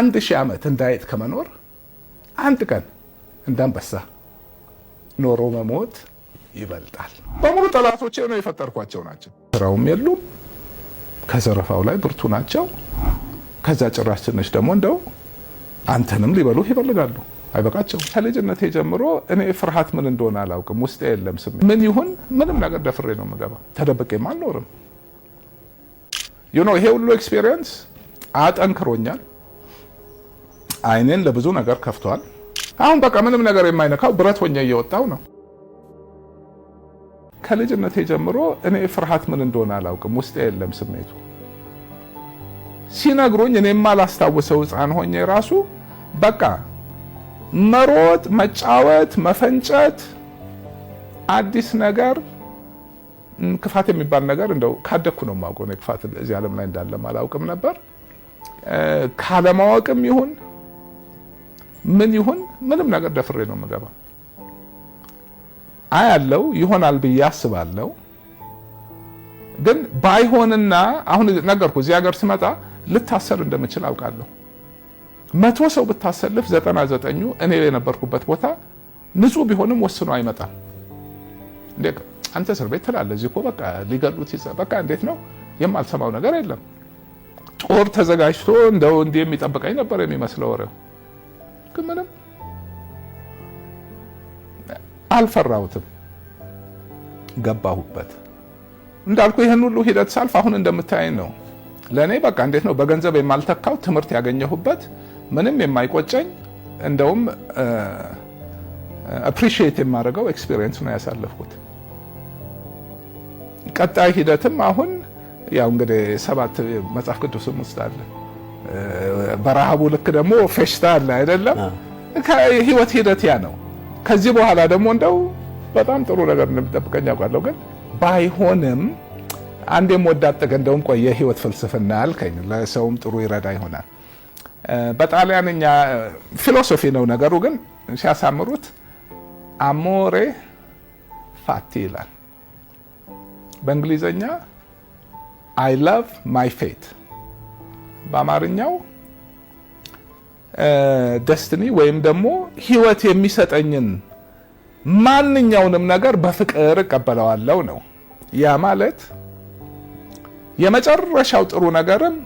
1000 ዓመት እንዳይት ከመኖር አንድ ቀን እንዳንበሳ ኖሮ መሞት ይበልጣል። በሙሉ ጠላቶቼ ነው የፈጠርኳቸው ናቸው። ስራውም የሉም፣ ከዘረፋው ላይ ብርቱ ናቸው። ከዛ ጭራሽ ትንሽ ደግሞ እንደው አንተንም ሊበሉ ይፈልጋሉ። አይበቃቸው። ከልጅነቴ ጀምሮ እኔ ፍርሃት ምን እንደሆነ አላውቅም። ውስጤ የለም ስሜት። ምን ይሁን ምንም ነገር ደፍሬ ነው የምገባው። ተደብቄም አልኖርም። ይሄ ሁሉ ኤክስፒሪየንስ አጠንክሮኛል። አይኔን ለብዙ ነገር ከፍቷል። አሁን በቃ ምንም ነገር የማይነካው ብረት ሆኜ እየወጣው ነው። ከልጅነቴ ጀምሮ እኔ ፍርሃት ምን እንደሆነ አላውቅም። ውስጤ የለም ስሜቱ። ሲነግሩኝ እኔ የማላስታውሰው ሕፃን ሆኜ ራሱ በቃ መሮጥ፣ መጫወት፣ መፈንጨት፣ አዲስ ነገር ክፋት የሚባል ነገር እንደው ካደኩ ነው የማውቀው። ነው ክፋት እዚህ ዓለም ላይ እንዳለ አላውቅም ነበር። ካለማወቅም ይሁን ምን ይሁን ምንም ነገር ደፍሬ ነው የምገባው። አያለው ይሆናል ብዬ አስባለሁ። ግን ባይሆንና አሁን ነገርኩ እዚህ ሀገር ስመጣ ልታሰር እንደምችል አውቃለሁ። 100 ሰው ብታሰልፍ 99ኙ እኔ የነበርኩበት ቦታ ንጹህ ቢሆንም ወስኖ አይመጣም። እንዴ አንተ እስር ቤት ትላለህ፣ እዚህ እኮ በቃ ሊገሉት በቃ እንዴት ነው የማልሰማው ነገር የለም። ጦር ተዘጋጅቶ እንደው እንዲህ የሚጠብቀኝ ነበር የሚመስለው ወሬው። ግን ምንም አልፈራሁትም፣ ገባሁበት። እንዳልኩ ይህን ሁሉ ሂደት ሳልፍ አሁን እንደምታየኝ ነው። ለእኔ በቃ እንዴት ነው በገንዘብ የማልተካው ትምህርት ያገኘሁበት ምንም የማይቆጨኝ እንደውም አፕሪሺየት የማደርገው ኤክስፒሪየንስ ነው ያሳለፍኩት። ቀጣይ ሂደትም አሁን ያው እንግዲህ 7 መጽሐፍ ቅዱስም ውስጥ አለ። በረሃቡ ልክ ደግሞ ፌሽታ አለ አይደለም? ከህይወት ሂደት ያ ነው። ከዚህ በኋላ ደግሞ እንደው በጣም ጥሩ ነገር እንደሚጠብቀኝ አውቃለሁ። ግን ባይሆንም አንዴም ወዳጠቀ እንደውም ቆየ ህይወት ፍልስፍና አልከኝ፣ ለሰውም ጥሩ ይረዳ ይሆናል። በጣሊያንኛ ፊሎሶፊ ነው ነገሩ፣ ግን ሲያሳምሩት አሞሬ ፋቲ ይላል። በእንግሊዘኛ አይ ላቭ ማይ ፌት፣ በአማርኛው ደስትኒ ወይም ደግሞ ህይወት የሚሰጠኝን ማንኛውንም ነገር በፍቅር እቀበለዋለሁ ነው። ያ ማለት የመጨረሻው ጥሩ ነገርም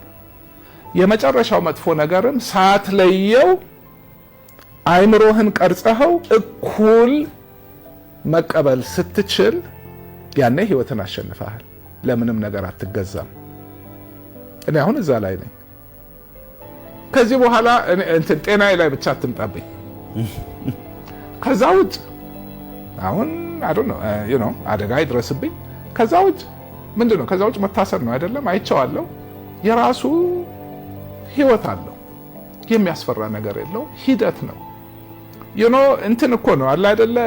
የመጨረሻው መጥፎ ነገርም ሳትለየው አይምሮህን ቀርጸኸው እኩል መቀበል ስትችል ያኔ ህይወትን አሸንፈሃል። ለምንም ነገር አትገዛም። እኔ አሁን እዛ ላይ ነኝ። ከዚህ በኋላ እንትን ጤናዬ ላይ ብቻ አትምጣብኝ። ከዛ ውጭ አሁን አደጋ ይድረስብኝ። ከዛ ውጭ ምንድነው? ከዛ ውጭ መታሰር ነው አይደለም? አይቼዋለሁ። የራሱ ህይወት አለው። የሚያስፈራ ነገር የለው። ሂደት ነው። እንትን እኮ ነው አለ አይደለ?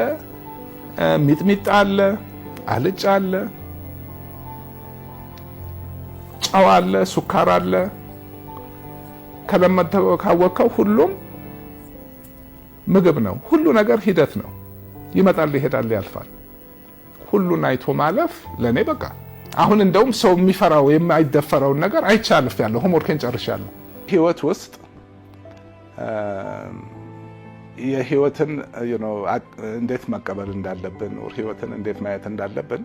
ሚጥሚጣ አለ፣ አልጫ አለ፣ ጨው አለ፣ ሱካር አለ። ከለመድከው ካወቅከው ሁሉም ምግብ ነው። ሁሉ ነገር ሂደት ነው። ይመጣል፣ ይሄዳል፣ ያልፋል። ሁሉን አይቶ ማለፍ ለኔ በቃ አሁን እንደውም ሰው የሚፈራው የማይደፈረውን ነገር አይቻልፍ ያለው ሆምወርኬን ጨርሻለሁ። ህይወት ውስጥ የህይወትን እንዴት መቀበል እንዳለብን ህይወትን እንዴት ማየት እንዳለብን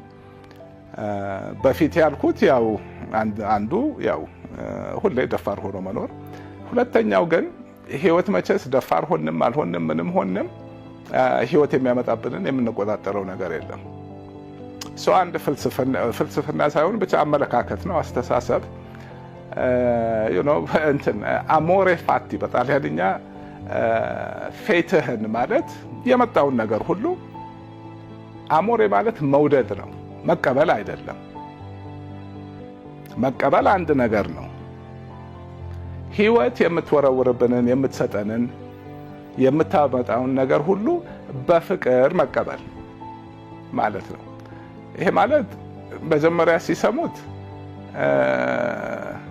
በፊት ያልኩት ያው አንዱ ያው ሁሌ ደፋር ሆኖ መኖር፣ ሁለተኛው ግን ህይወት መቼስ ደፋር ሆንም አልሆንም ምንም ሆንም ህይወት የሚያመጣብንን የምንቆጣጠረው ነገር የለም። ሰው አንድ ፍልስፍና ሳይሆን ብቻ አመለካከት ነው፣ አስተሳሰብ እንትን አሞሬ ፋቲ በጣሊያንኛ ፌትህን ማለት የመጣውን ነገር ሁሉ አሞሬ ማለት መውደድ ነው፣ መቀበል አይደለም። መቀበል አንድ ነገር ነው። ህይወት የምትወረውርብንን የምትሰጠንን የምታመጣውን ነገር ሁሉ በፍቅር መቀበል ማለት ነው። ይሄ ማለት መጀመሪያ ሲሰሙት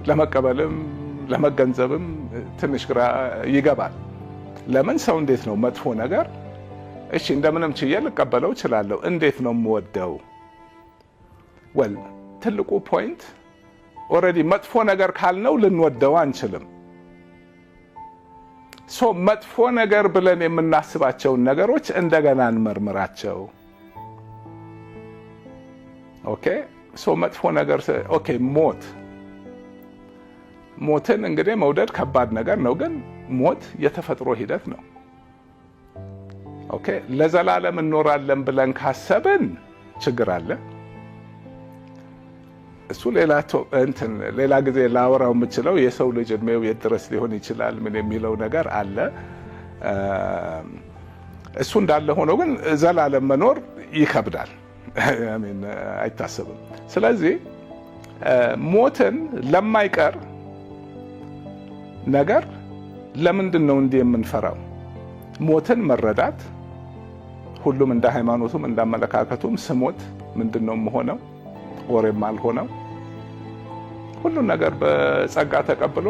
ለመቀበልም ለመገንዘብም ትንሽ ግራ ይገባል። ለምን ሰው እንዴት ነው መጥፎ ነገር እሺ እንደምንም ችዬ ልቀበለው እችላለሁ፣ እንዴት ነው የምወደው? ወል ትልቁ ፖይንት ኦልሬዲ መጥፎ ነገር ካልነው ልንወደው አንችልም። መጥፎ ነገር ብለን የምናስባቸውን ነገሮች እንደገና እንመርምራቸው። ኦኬ መጥፎ ነገር ኦኬ ሞትን እንግዲህ መውደድ ከባድ ነገር ነው፣ ግን ሞት የተፈጥሮ ሂደት ነው። ኦኬ ለዘላለም እንኖራለን ብለን ካሰብን ችግር አለ። እሱ ሌላ ጊዜ ላወራው የምችለው የሰው ልጅ እድሜው የት ድረስ ሊሆን ይችላል ምን የሚለው ነገር አለ። እሱ እንዳለ ሆኖ ግን ዘላለም መኖር ይከብዳል፣ አይታሰብም። ስለዚህ ሞትን ለማይቀር ነገር ለምንድን ነው እንዲህ የምንፈራው? ሞትን መረዳት፣ ሁሉም እንደ ሃይማኖቱም እንደ አመለካከቱም ስሞት ምንድን ነው የምሆነው ወሬም አልሆነው ሁሉን ነገር በጸጋ ተቀብሎ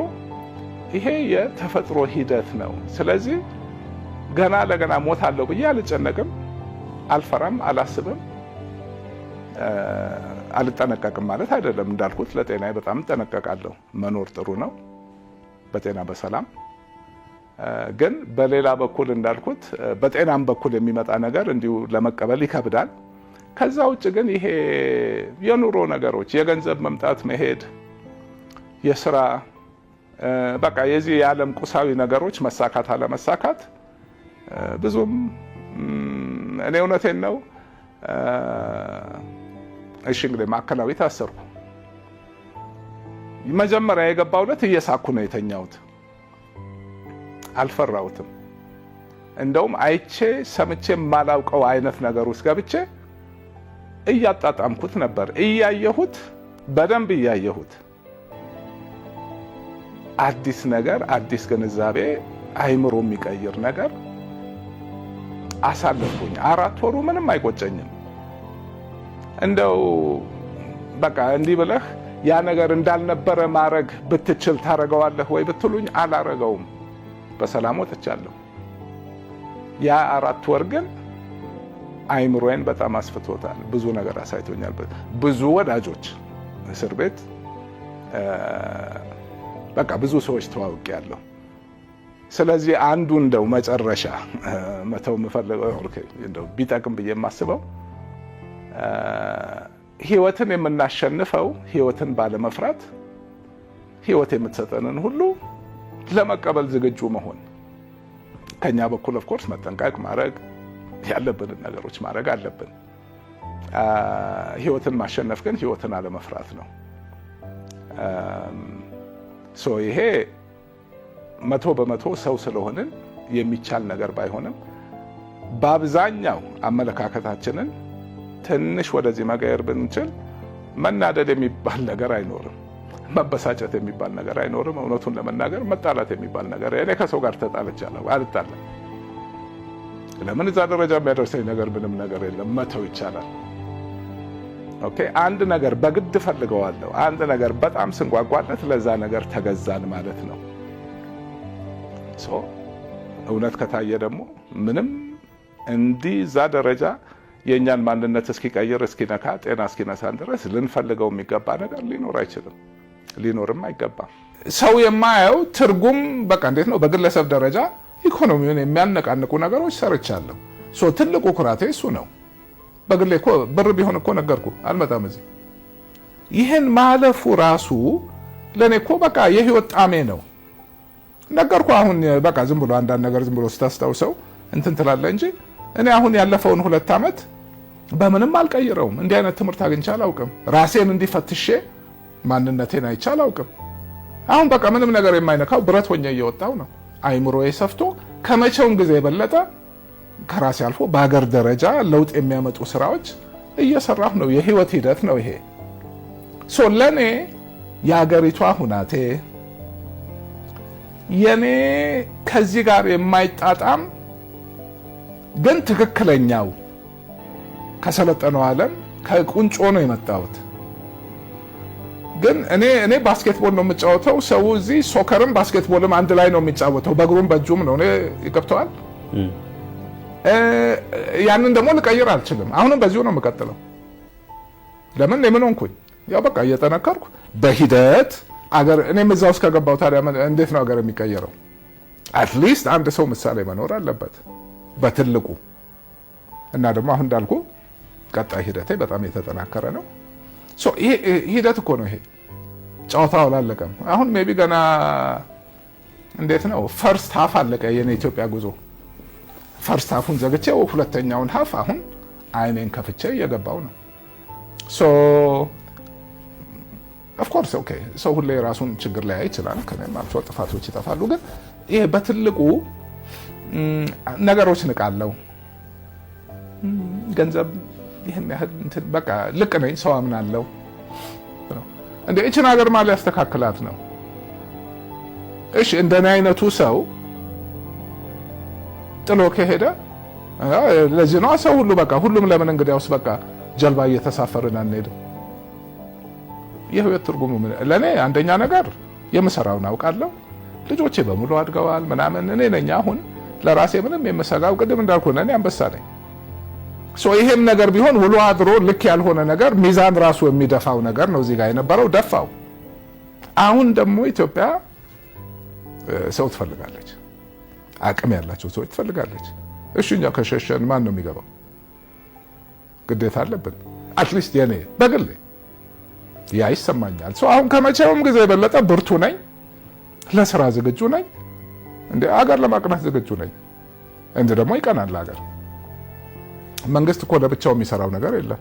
ይሄ የተፈጥሮ ሂደት ነው። ስለዚህ ገና ለገና ሞታለሁ ብዬ አልጨነቅም፣ አልፈራም፣ አላስብም፣ አልጠነቀቅም ማለት አይደለም። እንዳልኩት ለጤናዬ በጣም እጠነቀቃለሁ። መኖር ጥሩ ነው በጤና በሰላም። ግን በሌላ በኩል እንዳልኩት በጤናም በኩል የሚመጣ ነገር እንዲሁ ለመቀበል ይከብዳል። ከዛ ውጭ ግን ይሄ የኑሮ ነገሮች፣ የገንዘብ መምጣት መሄድ፣ የስራ በቃ የዚህ የዓለም ቁሳዊ ነገሮች መሳካት አለመሳካት ብዙም እኔ እውነቴን ነው። እሺ እንግዲህ ማዕከላዊ ታሰርኩ። መጀመሪያ የገባው ዕለት እየሳኩ ነው የተኛሁት። አልፈራሁትም። እንደውም አይቼ ሰምቼ የማላውቀው አይነት ነገር ውስጥ ገብቼ እያጣጣምኩት ነበር። እያየሁት በደንብ እያየሁት አዲስ ነገር፣ አዲስ ግንዛቤ፣ አይምሮ የሚቀይር ነገር አሳለፍኩኝ። 4 ወሩ ምንም አይቆጨኝም። እንደው በቃ እንዲህ ብለህ ያ ነገር እንዳልነበረ ማድረግ ብትችል ታረገዋለህ ወይ ብትሉኝ አላረገውም። በሰላም ወጥቻለሁ። ያ 4 ወር ግን አይምሮዬን በጣም አስፍቶታል። ብዙ ነገር አሳይቶኛል። ብዙ ወዳጆች እስር ቤት በቃ ብዙ ሰዎች ተዋውቄያለሁ። ስለዚህ አንዱ እንደው መጨረሻ መተው የምፈልገው እንደው ቢጠቅም ብዬ የማስበው ህይወትን የምናሸንፈው ህይወትን ባለመፍራት ህይወት የምትሰጠንን ሁሉ ለመቀበል ዝግጁ መሆን፣ ከኛ በኩል ኦፍ ኮርስ መጠንቀቅ ማድረግ ያለብንን ነገሮች ማድረግ አለብን። ህይወትን ማሸነፍ ግን ህይወትን አለመፍራት ነው። ይሄ 100% ሰው ስለሆንን የሚቻል ነገር ባይሆንም በአብዛኛው አመለካከታችንን ትንሽ ወደዚህ መቀየር ብንችል መናደድ የሚባል ነገር አይኖርም። መበሳጨት የሚባል ነገር አይኖርም። እውነቱን ለመናገር መጣላት የሚባል ነገር እኔ ከሰው ጋር ተጣልቻለሁ፣ አልጣለም። ለምን እዛ ደረጃ የሚያደርሰኝ ነገር ምንም ነገር የለም። መተው ይቻላል። ኦኬ አንድ ነገር በግድ ፈልገዋለሁ፣ አንድ ነገር በጣም ስንጓጓለት ለዛ ነገር ተገዛን ማለት ነው። እውነት ከታየ ደግሞ ምንም እንዲህ እዛ ደረጃ የእኛን ማንነት እስኪቀይር እስኪነካ ጤና እስኪነሳን ድረስ ልንፈልገው የሚገባ ነገር ሊኖር አይችልም፣ ሊኖርም አይገባም። ሰው የማያየው ትርጉም በቃ እንዴት ነው? በግለሰብ ደረጃ ኢኮኖሚውን የሚያነቃንቁ ነገሮች ሰርቻለሁ። ትልቁ ኩራቴ እሱ ነው። በግሌ እኮ ብር ቢሆን እኮ ነገርኩ አልመጣም እዚህ። ይህን ማለፉ ራሱ ለእኔ እኮ በቃ የህይወት ጣሜ ነው። ነገርኩ። አሁን በቃ ዝም ብሎ አንዳንድ ነገር ዝም ብሎ ስታስታውሰው እንትን ትላለህ እንጂ እኔ አሁን ያለፈውን 2 ዓመት በምንም አልቀይረውም። እንዲህ አይነት ትምህርት አግኝቼ አላውቅም። ራሴን እንዲፈትሼ ማንነቴን አይቼ አላውቅም። አሁን በቃ ምንም ነገር የማይነካው ብረት ሆኜ እየወጣው ነው። አይምሮዬ ሰፍቶ ከመቼውም ጊዜ የበለጠ ከራሴ አልፎ በሀገር ደረጃ ለውጥ የሚያመጡ ስራዎች እየሰራሁ ነው። የህይወት ሂደት ነው ይሄ። ለኔ የሀገሪቷ ሁናቴ የኔ ከዚህ ጋር የማይጣጣም ግን ትክክለኛው ከሰለጠነው ዓለም ከቁንጮ ነው የመጣሁት። ግን እኔ ባስኬትቦል ነው የምጫወተው። ሰው እዚህ ሶከርም ባስኬትቦልም አንድ ላይ ነው የሚጫወተው፣ በእግሩም በእጁም ነው። እኔ ይገብተዋል። ያንን ደግሞ ልቀይር አልችልም። አሁንም በዚሁ ነው የምቀጥለው። ለምን ምን ሆንኩኝ? ያው በቃ እየጠነከርኩ በሂደት አገር እኔም እዛ ውስጥ ከገባው ታዲያ እንዴት ነው አገር የሚቀየረው? አትሊስት አንድ ሰው ምሳሌ መኖር አለበት በትልቁ። እና ደግሞ አሁን እንዳልኩ ቀጣይ ሂደቴ በጣም የተጠናከረ ነው። ይሄ ሂደት እኮ ነው። ይሄ ጨዋታው አላለቀም። አሁን ሜቢ ገና እንዴት ነው ፈርስት ሀፍ አለቀ የኔ ኢትዮጵያ ጉዞ። ፈርስት ሀፉን ዘግቼው ሁለተኛውን ሀፍ አሁን አይኔን ከፍቼ እየገባው ነው። ኦፍኮርስ ኦኬ ሰው ሁሌ የራሱን ችግር ላይ ይችላል። ከኔም አልፎ ጥፋቶች ይጠፋሉ። ግን ይሄ በትልቁ ነገሮች ንቃለው። ገንዘብ ይሄን ያህል እንትን በቃ ልቅ ነኝ ሰው አምናለሁ። እንደ እቺን ሀገር ማለ ያስተካክላት ነው። እሺ እንደኔ አይነቱ ሰው ጥሎ ከሄደ ለዚህ ነው ሰው ሁሉ በቃ ሁሉም ለምን እንግዲያውስ በቃ ጀልባ እየተሳፈርን አንሄድም? የህይወት ትርጉሙ ለኔ አንደኛ ነገር የምሰራውን አውቃለሁ። ልጆቼ በሙሉ አድገዋል ምናምን። እኔ ነኝ አሁን ለራሴ ምንም የምሰጋው። ቅድም እንዳልኩ እኔ አንበሳ ነኝ። ይሄም ነገር ቢሆን ውሎ አድሮ ልክ ያልሆነ ነገር ሚዛን ራሱ የሚደፋው ነገር ነው እዚህ ጋር የነበረው ደፋው። አሁን ደግሞ ኢትዮጵያ ሰው ትፈልጋለች፣ አቅም ያላቸው ሰዎች ትፈልጋለች። እሺ እኛ ከሸሸን ማን ነው የሚገባው? ግዴታ አለብን። አትሊስት የኔ በግሌ ያ ይሰማኛል። አሁን ከመቼውም ጊዜ የበለጠ ብርቱ ነኝ፣ ለስራ ዝግጁ ነኝ፣ እንደ አገር ለማቅናት ዝግጁ ነኝ። እንደ ደግሞ ይቀናል አገር። መንግስት እኮ ለብቻው የሚሰራው ነገር የለም።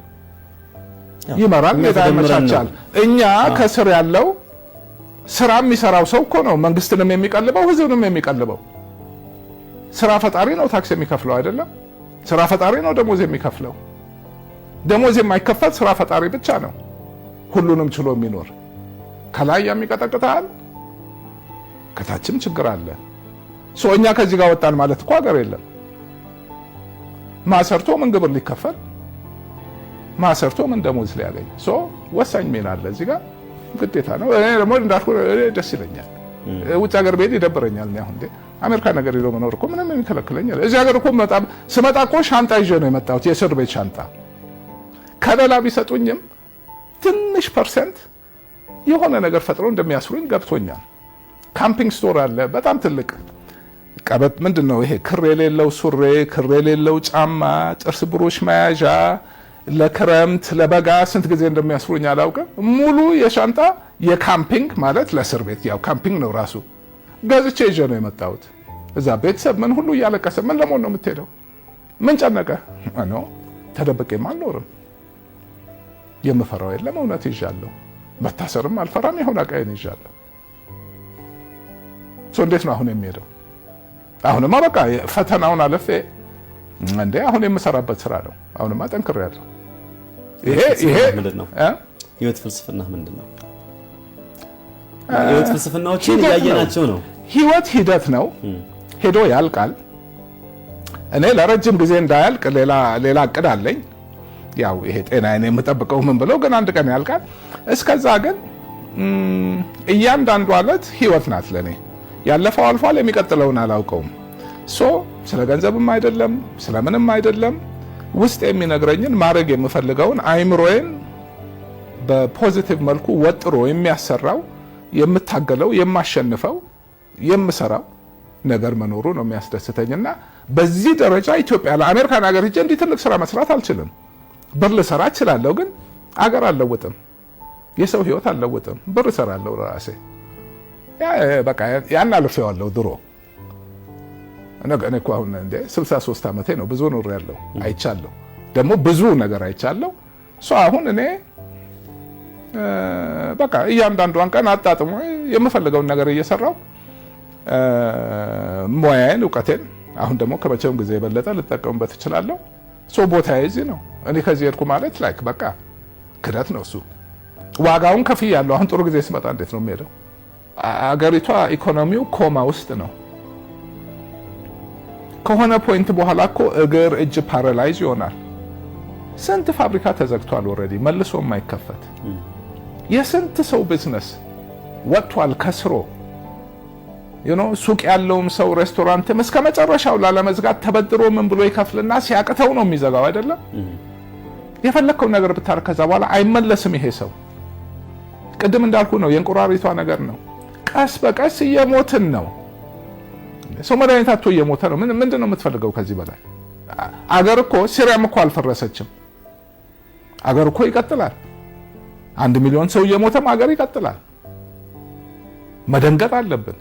ይመራል፣ ሜዳ ያመቻቻል። እኛ ከስር ያለው ስራ የሚሰራው ሰው እኮ ነው መንግስትንም የሚቀልበው ህዝብንም የሚቀልበው። ስራ ፈጣሪ ነው ታክስ የሚከፍለው አይደለም? ስራ ፈጣሪ ነው ደሞዝ የሚከፍለው። ደሞዝ የማይከፈል ስራ ፈጣሪ ብቻ ነው ሁሉንም ችሎ የሚኖር። ከላይ የሚቀጠቅጣል፣ ከታችም ችግር አለ። እኛ ከዚህ ጋር ወጣን ማለት እኮ ሀገር የለም። ማሰርቶ ምን ግብር ሊከፈል፣ ማሰርቶ ምን ደሞዝ ሊያገኝ። ወሳኝ ሚና አለ እዚህ ጋር፣ ግዴታ ነው። እኔ ደግሞ እንዳልኩ ደስ ይለኛል። ውጭ ሀገር ብሄድ ይደብረኛል። አሁን አሜሪካ ነገር ሄዶ መኖር እኮ ምንም የሚከለክለኛል። እዚህ ሀገር እኮ ስመጣ እኮ ሻንጣ ይዤ ነው የመጣሁት፣ የእስር ቤት ሻንጣ። ከለላ ቢሰጡኝም ትንሽ ፐርሰንት የሆነ ነገር ፈጥሮ እንደሚያስሩኝ ገብቶኛል። ካምፒንግ ስቶር አለ በጣም ትልቅ ቀበጥ፣ ምንድን ነው ይሄ ክር የሌለው ሱሬ፣ ክር የሌለው ጫማ፣ ጥርስ ብሩሽ መያዣ፣ ለክረምት ለበጋ ስንት ጊዜ እንደሚያስሩኝ አላውቅም። ሙሉ የሻንጣ የካምፒንግ ማለት ለእስር ቤት ያው ካምፒንግ ነው ራሱ ገዝቼ ይዤ ነው የመጣሁት። እዛ ቤተሰብ ምን ሁሉ እያለቀሰ ምን ለመሆን ነው የምትሄደው? ምን ጨነቀ? ተደብቄም አልኖርም። የምፈራው የለም። እውነት ይዣለሁ። መታሰርም አልፈራም። የሆነ አቃየን ይዣለሁ። እንዴት ነው አሁን የሚሄደው? አሁንማ በቃ ፈተናውን አለፌ እንዴ አሁን የምሰራበት ስራ ነው። አሁንማ ጠንክሬያለሁ። ይሄ ምንድነው? ህይወት ፍልስፍና ምንድነው? ህይወት ፍልስፍናዎችን እያየናቸው ነው። ህይወት ሂደት ነው፣ ሄዶ ያልቃል። እኔ ለረጅም ጊዜ እንዳያልቅ ሌላ እቅድ አለኝ። ያው ይሄ ጤናዬን የምጠብቀው ምን ብለው ግን አንድ ቀን ያልቃል። እስከዛ ግን እያንዳንዱ ዕለት ህይወት ናት ለኔ። ያለፈው አልፏል፣ የሚቀጥለውን አላውቀውም። ስለ ገንዘብም አይደለም ስለምንም አይደለም። ውስጥ የሚነግረኝን ማድረግ የምፈልገውን አይምሮዬን በፖዚቲቭ መልኩ ወጥሮ የሚያሰራው የምታገለው የማሸንፈው የምሰራው ነገር መኖሩ ነው የሚያስደስተኝና በዚህ ደረጃ ኢትዮጵያ ለአሜሪካን ሀገር ሄጄ እንዲህ ትልቅ ስራ መስራት አልችልም። ብር ልሰራ እችላለሁ፣ ግን አገር አልለውጥም፣ የሰው ህይወት አልለውጥም። ብር እሰራለሁ ራሴ። በቃ ያን አልፌዋለሁ ድሮ። እኔ እኮ አሁን እንደ 63 ዓመቴ ነው። ብዙ ኖር ያለው አይቻለሁ፣ ደግሞ ብዙ ነገር አይቻለሁ። አሁን እኔ በቃ እያንዳንዷን ቀን አጣጥሞ የምፈልገውን ነገር እየሰራው ሙያዬን እውቀቴን አሁን ደግሞ ከመቼውም ጊዜ የበለጠ ልጠቀምበት እችላለሁ። ቦታዬ እዚህ ነው። እኔ ከዚህ ሄድኩ ማለት ላይክ በቃ ክደት ነው እሱ። ዋጋውን ከፍያለሁ። አሁን ጥሩ ጊዜ ስመጣ እንዴት ነው የሚሄደው? አገሪቷ ኢኮኖሚው ኮማ ውስጥ ነው። ከሆነ ፖይንት በኋላ እኮ እግር እጅ ፓራላይዝ ይሆናል። ስንት ፋብሪካ ተዘግቷል ኦልሬዲ መልሶ የማይከፈት የስንት ሰው ቢዝነስ ወጥቷል ከስሮ። ሱቅ ያለውም ሰው ሬስቶራንትም እስከ መጨረሻው ላለመዝጋት ተበድሮ ምን ብሎ ይከፍልና ሲያቅተው ነው የሚዘጋው አይደለም? የፈለከው ነገር ብታረግ ከዛ በኋላ አይመለስም ይሄ ሰው። ቅድም እንዳልኩ ነው የእንቁራሪቷ ነገር ነው። ቀስ በቀስ እየሞትን ነው። ሰው መድኃኒት አጥቶ እየሞተ ነው። ምንድን ነው የምትፈልገው ከዚህ በላይ? አገር እኮ ሲሪያም እኮ አልፈረሰችም። አገር እኮ ይቀጥላል። 1 ሚሊዮን ሰው እየሞተም አገር ይቀጥላል። መደንገጥ አለብን።